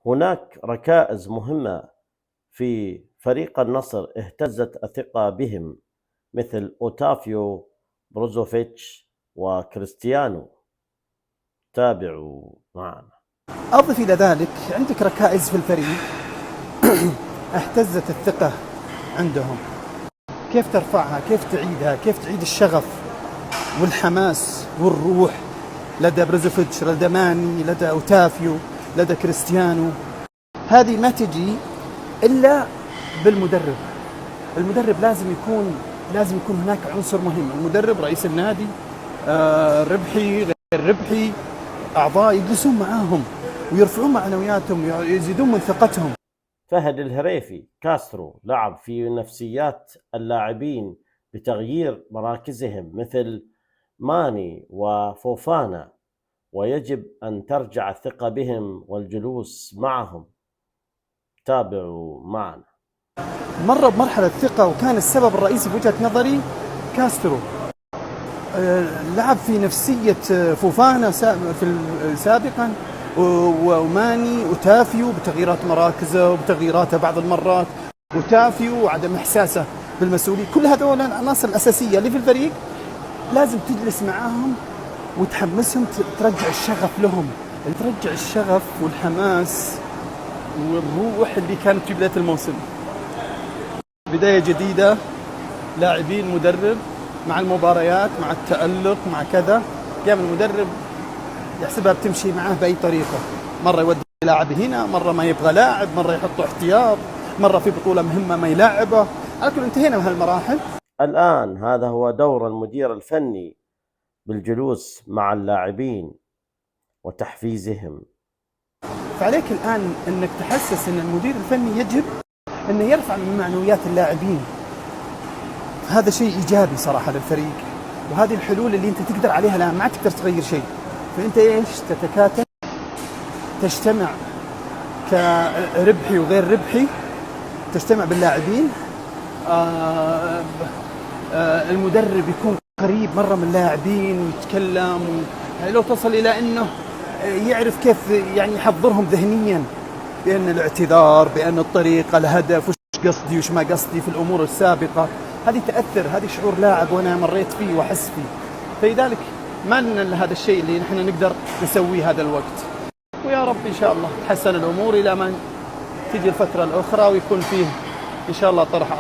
هناك ركائز مهمة في فريق النصر اهتزت الثقة بهم، مثل أوتافيو، بروزوفيتش وكريستيانو. تابعوا معنا. أضف إلى ذلك عندك ركائز في الفريق اهتزت الثقة عندهم. كيف ترفعها؟ كيف تعيدها؟ كيف تعيد الشغف والحماس والروح لدى بروزوفيتش، لدى ماني، لدى أوتافيو، لدى كريستيانو؟ هذه ما تجي إلا بالمدرب. المدرب لازم يكون هناك عنصر مهم. المدرب، رئيس النادي، ربحي غير ربحي، أعضاء يجلسون معاهم ويرفعون معنوياتهم، يزيدون من ثقتهم. فهد الهريفي كاسترو لعب في نفسيات اللاعبين بتغيير مراكزهم مثل ماني وفوفانا، ويجب أن ترجع الثقة بهم والجلوس معهم. تابعوا معنا. مر بمرحلة ثقة، وكان السبب الرئيسي في وجهة نظري كاسترو. لعب في نفسية فوفانا سابقا، وماني، وتافيو بتغييرات مراكزه وبتغييراته بعض المرات، وتافيو وعدم إحساسه بالمسؤولية. كل هذول العناصر الأساسية اللي في الفريق لازم تجلس معاهم وتحمسهم، ترجع الشغف لهم، ترجع الشغف والحماس والروح اللي كانت في بداية الموسم. بداية جديدة، لاعبين، مدرب، مع المباريات، مع التألق، مع كذا. قام المدرب يحسبها بتمشي معاه بأي طريقة، مرة يودي لاعب هنا، مرة ما يبغى لاعب، مرة يحطه احتياط، مرة في بطولة مهمة ما يلاعبه. على كل انتهينا من هالمراحل. الآن هذا هو دور المدير الفني بالجلوس مع اللاعبين وتحفيزهم. فعليك الآن أنك تحسس أن المدير الفني يجب أنه يرفع من معنويات اللاعبين. هذا شيء إيجابي صراحة للفريق، وهذه الحلول اللي أنت تقدر عليها الآن. ما تقدر تغير شيء، فأنت إيش؟ تتكاتف، تجتمع كربحي وغير ربحي، تجتمع باللاعبين. المدرب يكون قريب مرة من اللاعبين ويتكلم، لو تصل إلى أنه يعرف كيف يعني يحضرهم ذهنيا بأن الاعتذار، بأن الطريقة، الهدف، وش قصدي وش ما قصدي في الأمور السابقة. هذه تأثر، هذه شعور لاعب وأنا مريت فيه وأحس فيه. فلذلك ما لنا هذا الشيء اللي نحن نقدر نسويه هذا الوقت. ويا رب إن شاء الله تحسن الأمور إلى ما تيجي الفترة الأخرى ويكون فيه إن شاء الله طرح